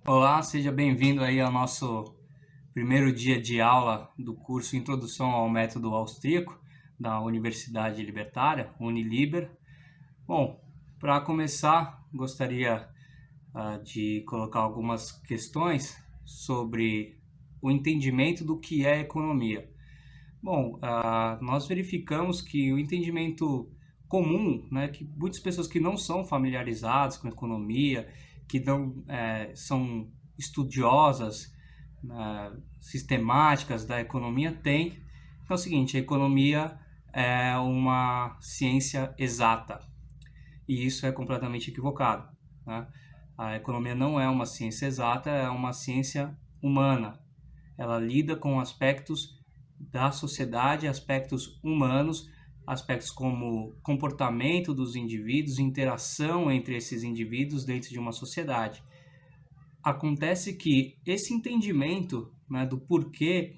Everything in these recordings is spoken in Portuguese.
Olá, seja bem-vindo aí ao nosso primeiro dia de aula do curso Introdução ao Método Austríaco da Universidade Libertária, Uniliber. Bom, para começar, gostaria de colocar algumas questões sobre o entendimento do que é economia. Bom, nós verificamos que o entendimento comum, né, que muitas pessoas que não são familiarizadas com economia, que não são estudiosas, sistemáticas da economia, têm, é o seguinte: a economia é uma ciência exata, e isso é completamente equivocado, né? A economia não é uma ciência exata, é uma ciência humana. Ela lida com aspectos da sociedade, aspectos humanos, aspectos como comportamento dos indivíduos, interação entre esses indivíduos dentro de uma sociedade. Acontece que esse entendimento, né, do porquê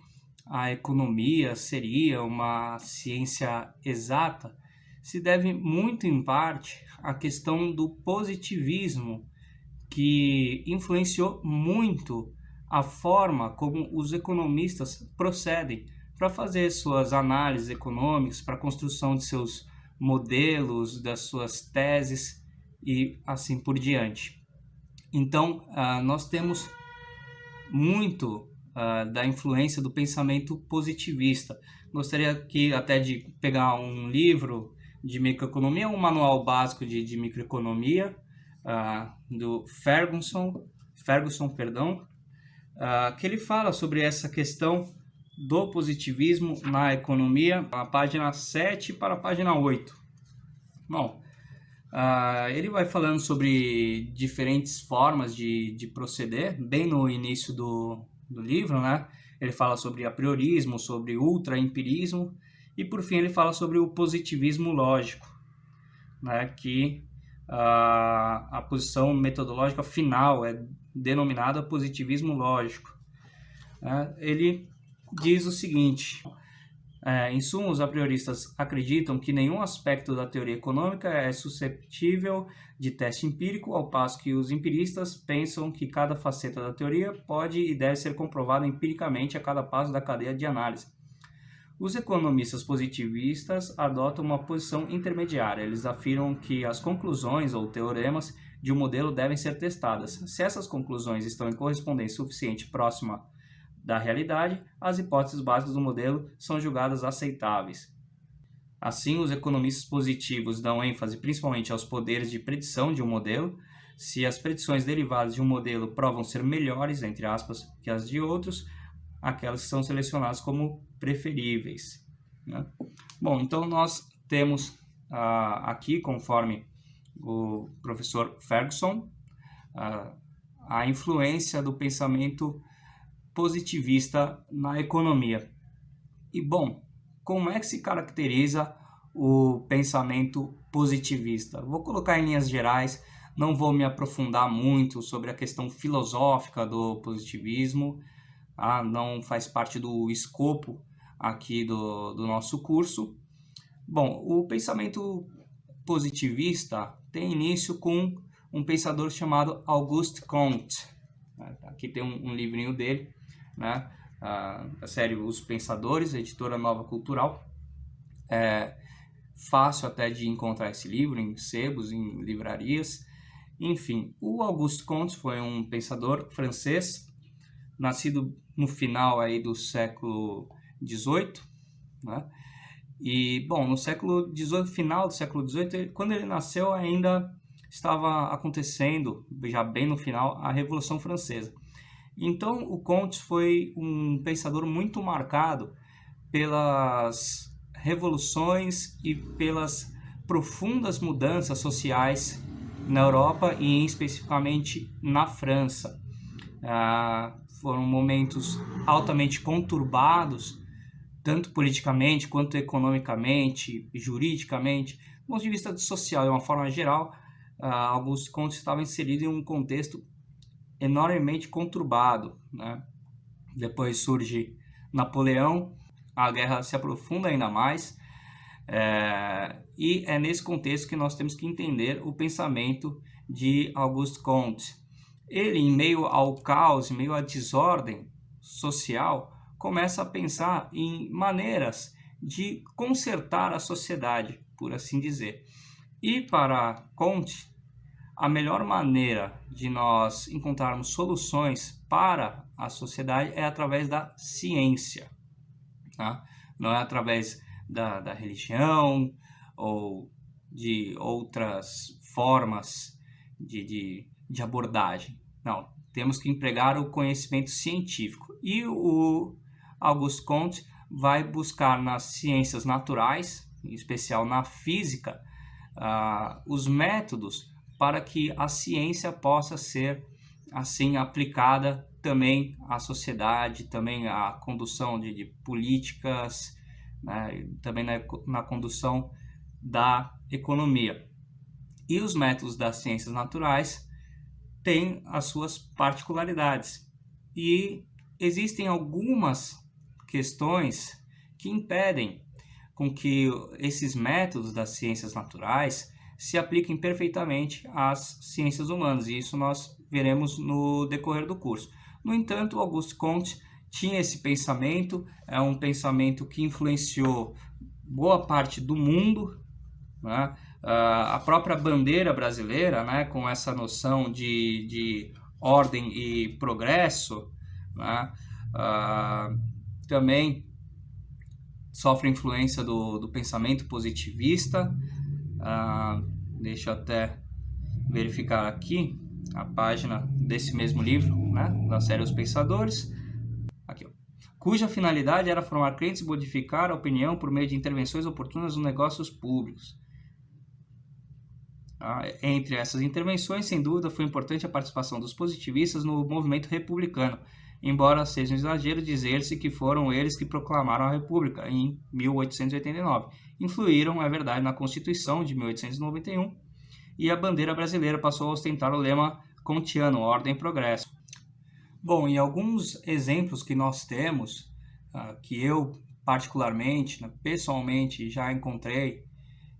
a economia seria uma ciência exata se deve muito em parte à questão do positivismo, que influenciou muito a forma como os economistas procedem para fazer suas análises econômicas, para a construção de seus modelos, das suas teses e assim por diante. Então, nós temos muito da influência do pensamento positivista. Gostaria aqui até de pegar um livro de microeconomia, um manual básico de microeconomia, do Ferguson, que ele fala sobre essa questão do positivismo na economia, a página 7 para a página 8. Bom, ele vai falando sobre diferentes formas de proceder, bem no início do livro, né? Ele fala sobre apriorismo, sobre ultraempirismo, e por fim ele fala sobre o positivismo lógico, né? Que a posição metodológica final é denominada positivismo lógico. Ele diz o seguinte: em suma, os aprioristas acreditam que nenhum aspecto da teoria econômica é susceptível de teste empírico, ao passo que os empiristas pensam que cada faceta da teoria pode e deve ser comprovada empiricamente a cada passo da cadeia de análise. Os economistas positivistas adotam uma posição intermediária. Eles afirmam que as conclusões ou teoremas de um modelo devem ser testadas. Se essas conclusões estão em correspondência suficiente próxima da realidade, as hipóteses básicas do modelo são julgadas aceitáveis. Assim, os economistas positivos dão ênfase principalmente aos poderes de predição de um modelo. Se as predições derivadas de um modelo provam ser melhores, entre aspas, que as de outros, aquelas que são selecionadas como preferíveis, né? Bom, então nós temos aqui, conforme o professor Ferguson, a influência do pensamento positivista na economia. E, bom, como é que se caracteriza o pensamento positivista? Vou colocar em linhas gerais, não vou me aprofundar muito sobre a questão filosófica do positivismo, não faz parte do escopo aqui do nosso curso. Bom, o pensamento positivista tem início com um pensador chamado Auguste Comte. Aqui tem um livrinho dele, né? A série Os Pensadores, editora Nova Cultural. É fácil até de encontrar esse livro em sebos, em livrarias. Enfim, o Auguste Comte foi um pensador francês, nascido no final aí do século XVIII, né? E, bom, no século XVIII, final do século XVIII, quando ele nasceu, ainda estava acontecendo, já bem no final, a Revolução Francesa. Então, o Comte foi um pensador muito marcado pelas revoluções e pelas profundas mudanças sociais na Europa e especificamente na França. Foram momentos altamente conturbados, tanto politicamente quanto economicamente, juridicamente. Do ponto de vista social, de uma forma geral, Auguste Comte estava inserido em um contexto enormemente conturbado, né? Depois surge Napoleão, a guerra se aprofunda ainda mais, e é nesse contexto que nós temos que entender o pensamento de Auguste Comte. ele, em meio ao caos, em meio à desordem social, começa a pensar em maneiras de consertar a sociedade, por assim dizer. E para Comte, a melhor maneira de nós encontrarmos soluções para a sociedade é através da ciência, tá? Não é através da religião ou de outras formas de abordagem. Não, temos que empregar o conhecimento científico. E o Auguste Comte vai buscar nas ciências naturais, em especial na física, os métodos para que a ciência possa ser assim aplicada também à sociedade, também à condução de políticas, né, também na condução da economia. E os métodos das ciências naturais têm as suas particularidades. E existem algumas questões que impedem com que esses métodos das ciências naturais se apliquem perfeitamente às ciências humanas, e isso nós veremos no decorrer do curso. No entanto, Auguste Comte tinha esse pensamento, é um pensamento que influenciou boa parte do mundo, né? A própria bandeira brasileira, né, com essa noção de ordem e progresso, né, também sofre influência do pensamento positivista. Deixa eu até verificar aqui a página desse mesmo livro, né, da série Os Pensadores, aqui, ó, cuja finalidade era formar crentes e modificar a opinião por meio de intervenções oportunas nos negócios públicos. Entre essas intervenções, sem dúvida, foi importante a participação dos positivistas no movimento republicano, embora seja um exagero dizer-se que foram eles que proclamaram a República em 1889. Influíram, é verdade, na Constituição de 1891, e a bandeira brasileira passou a ostentar o lema comtiano, ordem e progresso. Bom, e alguns exemplos que nós temos, que eu particularmente, pessoalmente, já encontrei,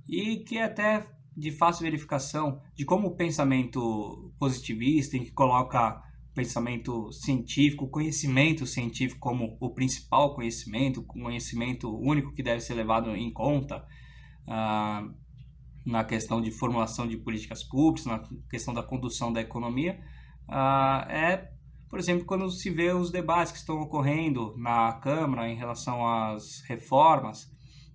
e que até de fácil verificação de como o pensamento positivista, em que coloca o pensamento científico, o conhecimento científico como o principal conhecimento, o conhecimento único que deve ser levado em conta na questão de formulação de políticas públicas, na questão da condução da economia, por exemplo, quando se vê os debates que estão ocorrendo na Câmara em relação às reformas,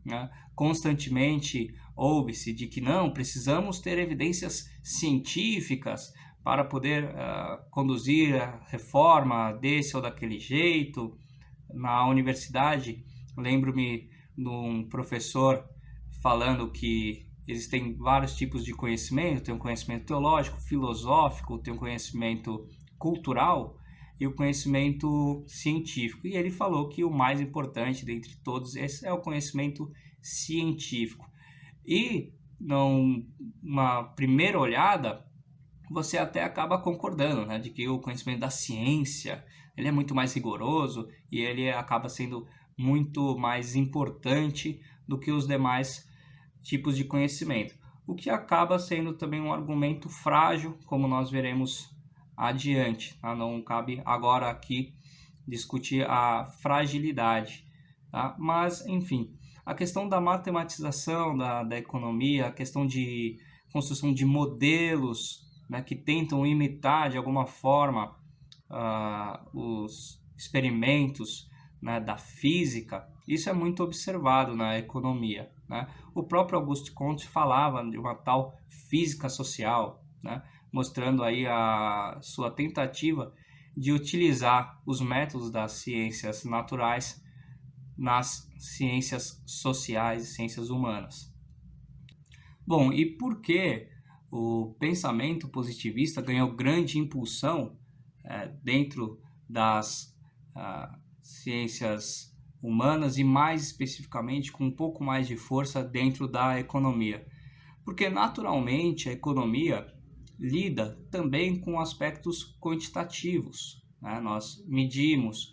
né, constantemente ouve-se de que não, precisamos ter evidências científicas para poder conduzir a reforma desse ou daquele jeito. Na universidade, lembro-me de um professor falando que existem vários tipos de conhecimento, tem um conhecimento teológico, filosófico, tem um conhecimento cultural e o conhecimento científico. E ele falou que o mais importante dentre todos esses é o conhecimento científico. E numa primeira olhada, você até acaba concordando, né, de que o conhecimento da ciência ele é muito mais rigoroso e ele acaba sendo muito mais importante do que os demais tipos de conhecimento, o que acaba sendo também um argumento frágil, como nós veremos adiante. Tá? Não cabe agora aqui discutir a fragilidade, tá? Mas, enfim, a questão da matematização da economia, a questão de construção de modelos, né, que tentam imitar de alguma forma os experimentos, né, da física, isso é muito observado na economia, né? O próprio Auguste Comte falava de uma tal física social, né, mostrando aí a sua tentativa de utilizar os métodos das ciências naturais nas ciências sociais e ciências humanas. Bom, e por que o pensamento positivista ganhou grande impulsão dentro das ciências humanas e mais especificamente com um pouco mais de força dentro da economia? Porque naturalmente a economia lida também com aspectos quantitativos, né? Nós medimos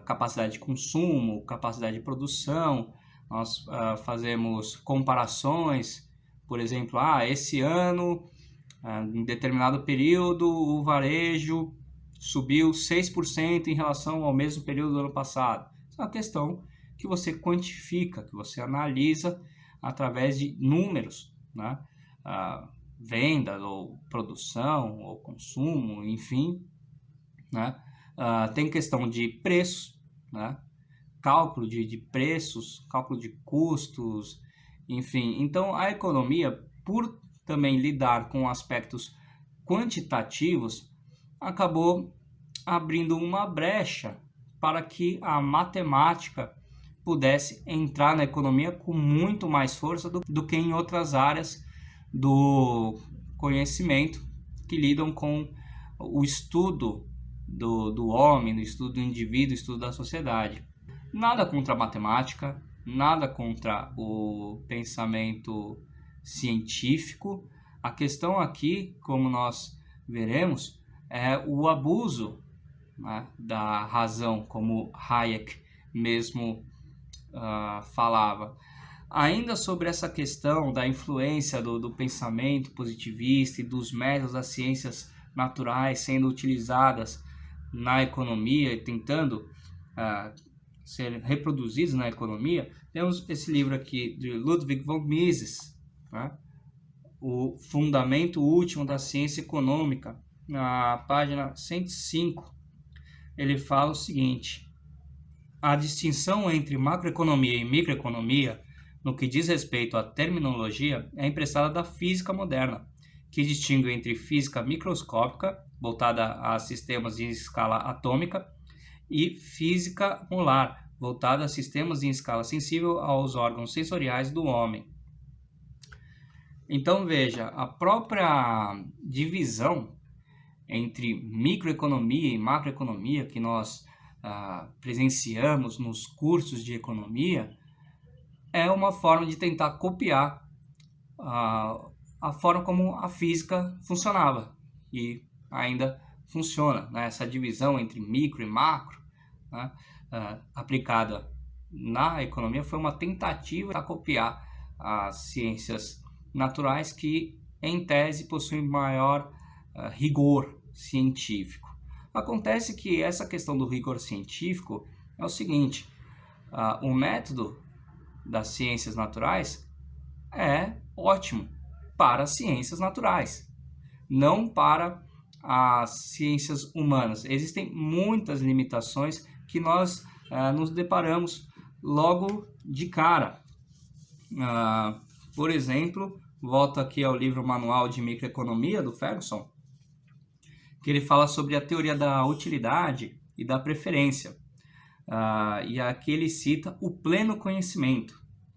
capacidade de consumo, capacidade de produção, nós fazemos comparações, por exemplo, esse ano Em determinado período, o varejo subiu 6% em relação ao mesmo período do ano passado. Isso é uma questão que você quantifica, que você analisa através de números, né? Venda, ou produção, ou consumo, enfim, né? Tem questão de preços, né? Cálculo de preços, cálculo de custos, enfim. Então, a economia, por também lidar com aspectos quantitativos, acabou abrindo uma brecha para que a matemática pudesse entrar na economia com muito mais força do que em outras áreas do conhecimento que lidam com o estudo do homem, o estudo do indivíduo, o estudo da sociedade. Nada contra a matemática, nada contra o pensamento científico. A questão aqui, como nós veremos, é o abuso, né, da razão, como Hayek mesmo falava. Ainda sobre essa questão da influência do pensamento positivista e dos métodos das ciências naturais sendo utilizadas na economia e tentando ser reproduzidos na economia, temos esse livro aqui de Ludwig von Mises, né? O Fundamento Último da Ciência Econômica, na página 105, ele fala o seguinte: a distinção entre macroeconomia e microeconomia, no que diz respeito à terminologia, é emprestada da física moderna, que distingue entre física microscópica, voltada a sistemas em escala atômica, e física molar, voltada a sistemas em escala sensível aos órgãos sensoriais do homem. Então veja, a própria divisão entre microeconomia e macroeconomia que nós presenciamos nos cursos de economia é uma forma de tentar copiar a forma como a física funcionava e ainda funciona, né? Essa divisão entre micro e macro, né, aplicada na economia foi uma tentativa de copiar as ciências naturais que, em tese, possuem maior rigor científico. Acontece que essa questão do rigor científico é o seguinte: o método das ciências naturais é ótimo para as ciências naturais, não para as ciências humanas. Existem muitas limitações que nós nos deparamos logo de cara. Por exemplo, volto aqui ao livro Manual de Microeconomia, do Ferguson, que ele fala sobre a teoria da utilidade e da preferência. E aqui ele cita o pleno conhecimento.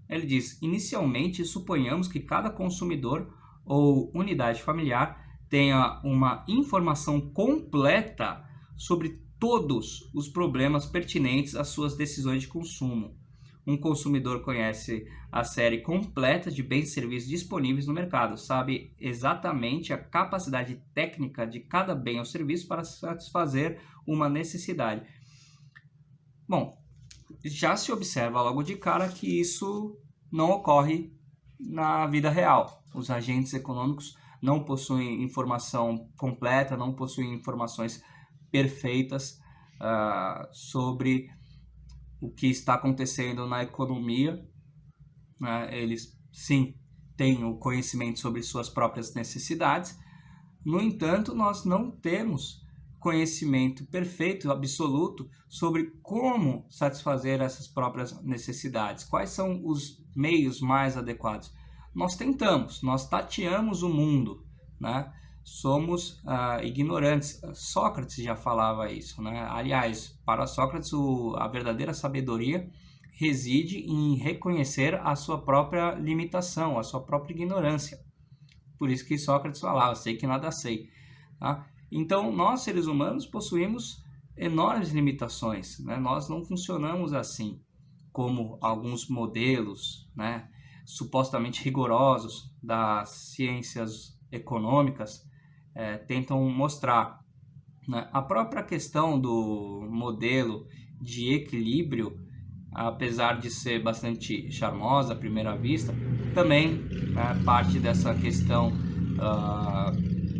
Ele diz: inicialmente suponhamos que cada consumidor ou unidade familiar tenha uma informação completa sobre todos os problemas pertinentes às suas decisões de consumo. Um consumidor conhece a série completa de bens e serviços disponíveis no mercado, sabe exatamente a capacidade técnica de cada bem ou serviço para satisfazer uma necessidade. Bom, já se observa logo de cara que isso não ocorre na vida real. Os agentes econômicos não possuem informação completa, não possuem informações perfeitas sobre o que está acontecendo na economia. Eles, sim, têm o conhecimento sobre suas próprias necessidades. No entanto, nós não temos conhecimento perfeito, absoluto, sobre como satisfazer essas próprias necessidades. Quais são os meios mais adequados? Nós tentamos, nós tateamos o mundo, né? Somos ignorantes. Sócrates já falava isso, né? Aliás, para Sócrates, a verdadeira sabedoria reside em reconhecer a sua própria limitação, a sua própria ignorância. Por isso que Sócrates falava: sei que nada sei. Tá? Então, nós, seres humanos, possuímos enormes limitações, né? Nós não funcionamos assim como alguns modelos, né, supostamente rigorosos das ciências econômicas tentam mostrar, né? A própria questão do modelo de equilíbrio, apesar de ser bastante charmosa à primeira vista, também parte dessa questão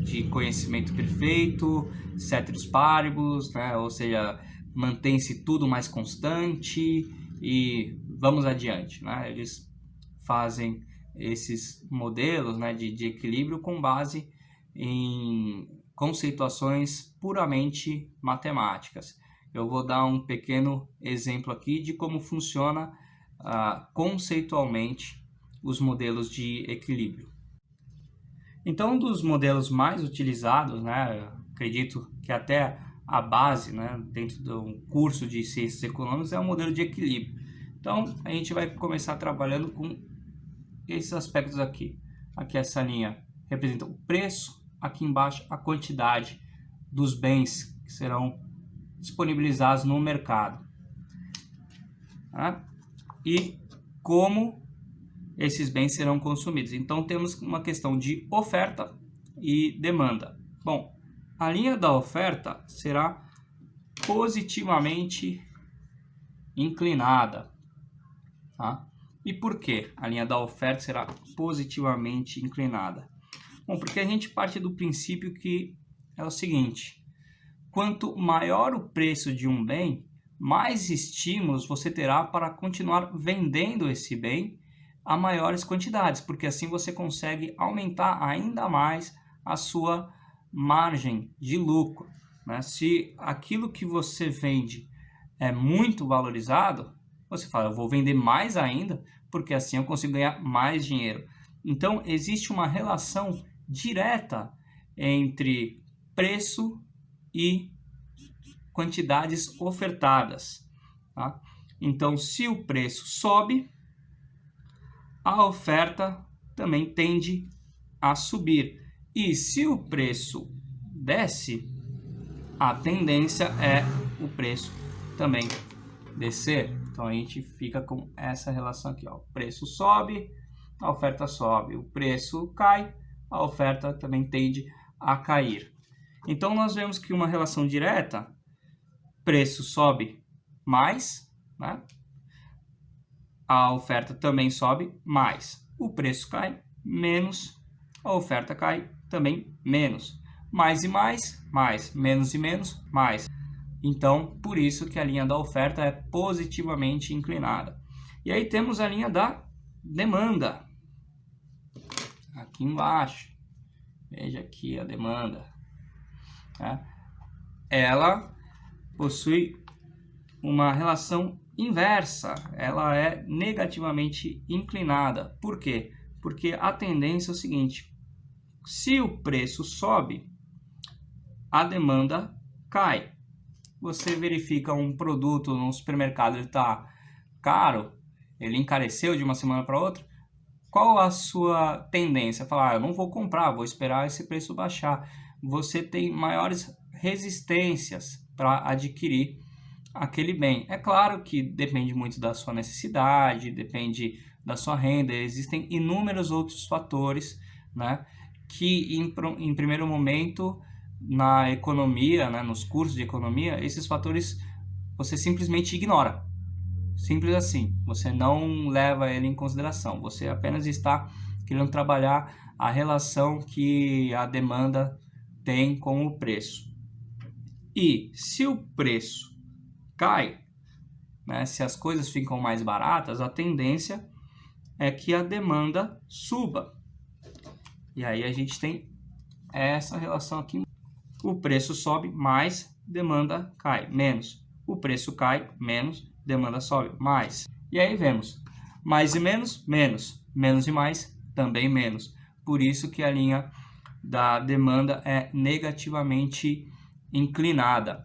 de conhecimento perfeito, ceteris paribus, né? Ou seja, mantém-se tudo mais constante e vamos adiante, né? Eles fazem esses modelos, né, de equilíbrio com base em conceituações puramente matemáticas. Eu vou dar um pequeno exemplo aqui de como funciona conceitualmente os modelos de equilíbrio. Então, um dos modelos mais utilizados, né, acredito que até a base, né, dentro do curso de Ciências Econômicas, é o modelo de equilíbrio. Então, a gente vai começar trabalhando com esses aspectos aqui. Aqui essa linha representa o preço, aqui embaixo a quantidade dos bens que serão disponibilizados no mercado. Tá? E como esses bens serão consumidos. Então temos uma questão de oferta e demanda. Bom, a linha da oferta será positivamente inclinada. Tá? E por que a linha da oferta será positivamente inclinada? Bom, porque a gente parte do princípio que é o seguinte: quanto maior o preço de um bem, mais estímulos você terá para continuar vendendo esse bem a maiores quantidades, porque assim você consegue aumentar ainda mais a sua margem de lucro, né? Se aquilo que você vende é muito valorizado, você fala, eu vou vender mais ainda, porque assim eu consigo ganhar mais dinheiro. Então, existe uma relação direta entre preço e quantidades ofertadas. Tá? Então, se o preço sobe, a oferta também tende a subir. E se o preço desce, a tendência é o preço também descer. Então a gente fica com essa relação aqui, ó. O preço sobe, a oferta sobe. O preço cai, a oferta também tende a cair. Então nós vemos que uma relação direta, preço sobe mais, né? A oferta também sobe mais. O preço cai menos, a oferta cai também menos. Mais e mais, mais. Menos e menos, mais. Então, por isso que a linha da oferta é positivamente inclinada. E aí temos a linha da demanda. Aqui embaixo. Veja aqui a demanda. Tá? Ela possui uma relação inversa. Ela é negativamente inclinada. Por quê? Porque a tendência é o seguinte: se o preço sobe, a demanda cai. Você verifica um produto no supermercado, ele está caro, ele encareceu de uma semana para outra, qual a sua tendência? Falar, eu não vou comprar, vou esperar esse preço baixar. Você tem maiores resistências para adquirir aquele bem. É claro que depende muito da sua necessidade, depende da sua renda, existem inúmeros outros fatores, né, que em primeiro momento na economia, né, nos cursos de economia, esses fatores você simplesmente ignora. Simples assim, você não leva ele em consideração, você apenas está querendo trabalhar a relação que a demanda tem com o preço. E se o preço cai, né, se as coisas ficam mais baratas, a tendência é que a demanda suba. E aí a gente tem essa relação aqui. O preço sobe, mais demanda cai, menos. O preço cai, menos demanda sobe, mais. E aí vemos, mais e menos, menos. Menos e mais, também menos. Por isso que a linha da demanda é negativamente inclinada.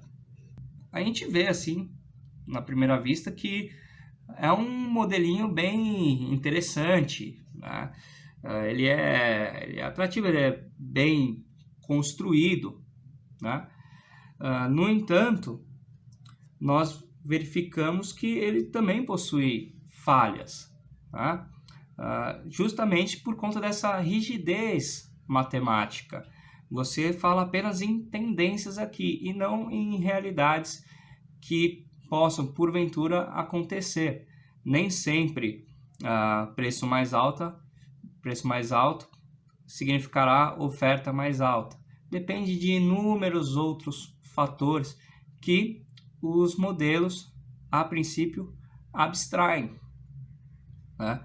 A gente vê assim, na primeira vista, que é um modelinho bem interessante, né? Ele é atrativo, ele é bem construído, né? No entanto, nós verificamos que ele também possui falhas, tá? Justamente por conta dessa rigidez matemática. Você fala apenas em tendências aqui e não em realidades que possam, porventura, acontecer. Nem sempre preço mais alto significará oferta mais alta. depende de inúmeros outros fatores que os modelos, a princípio, abstraem, né?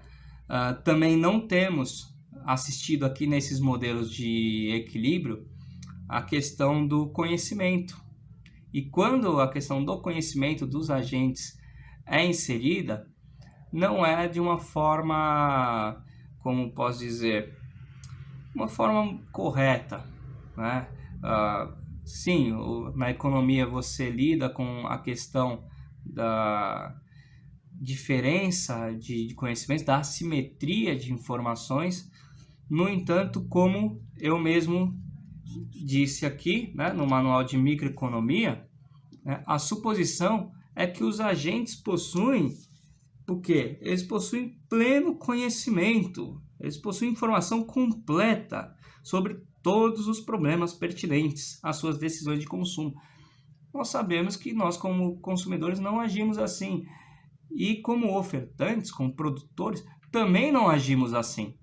Também não temos assistido aqui nesses modelos de equilíbrio a questão do conhecimento. E quando a questão do conhecimento dos agentes é inserida, não é de uma forma, como posso dizer, uma forma correta, né? Sim, na economia você lida com a questão da diferença de conhecimentos, da assimetria de informações. No entanto, como eu mesmo disse aqui, né, no manual de microeconomia, né, a suposição é que os agentes possuem o quê? Eles possuem pleno conhecimento, eles possuem informação completa sobre todos os problemas pertinentes às suas decisões de consumo. Nós sabemos que nós, como consumidores, não agimos assim. E como ofertantes, como produtores, também não agimos assim.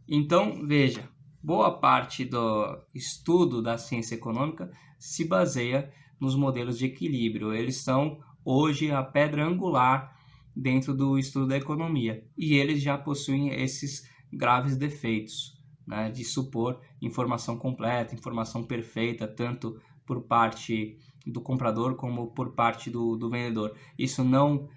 Então, veja, boa parte do estudo da ciência econômica se baseia nos modelos de equilíbrio. Eles são, hoje, a pedra angular dentro do estudo da economia. E eles já possuem esses graves defeitos, né, de supor informação completa, informação perfeita, tanto por parte do comprador como por parte do vendedor. Isso não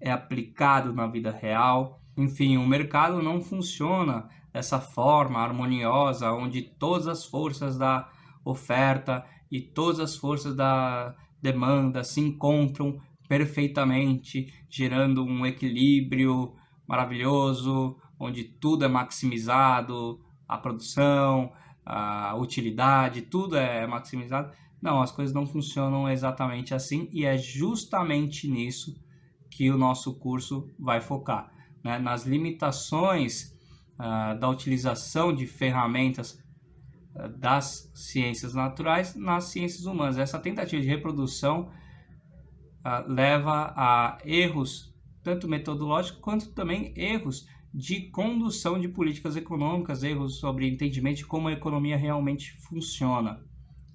é aplicado na vida real. Enfim, o mercado não funciona dessa forma harmoniosa, onde todas as forças da oferta e todas as forças da demanda se encontram perfeitamente, gerando um equilíbrio maravilhoso, onde tudo é maximizado, a produção, a utilidade, tudo é maximizado. Não, as coisas não funcionam exatamente assim, e é justamente nisso que o nosso curso vai focar, né? Nas limitações da utilização de ferramentas das ciências naturais nas ciências humanas. Essa tentativa de reprodução leva a erros, tanto metodológicos quanto também erros de condução de políticas econômicas, erros sobre entendimento de como a economia realmente funciona,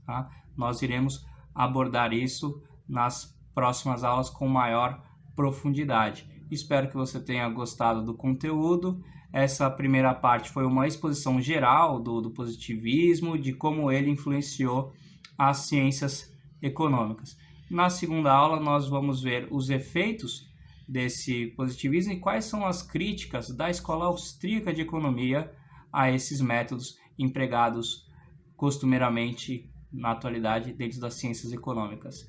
tá? Nós iremos abordar isso nas próximas aulas com maior profundidade. Espero que você tenha gostado do conteúdo. Essa primeira parte foi uma exposição geral do positivismo, de como ele influenciou as ciências econômicas. Na segunda aula, nós vamos ver os efeitos desse positivismo e quais são as críticas da Escola Austríaca de Economia a esses métodos empregados costumeiramente na atualidade dentro das ciências econômicas.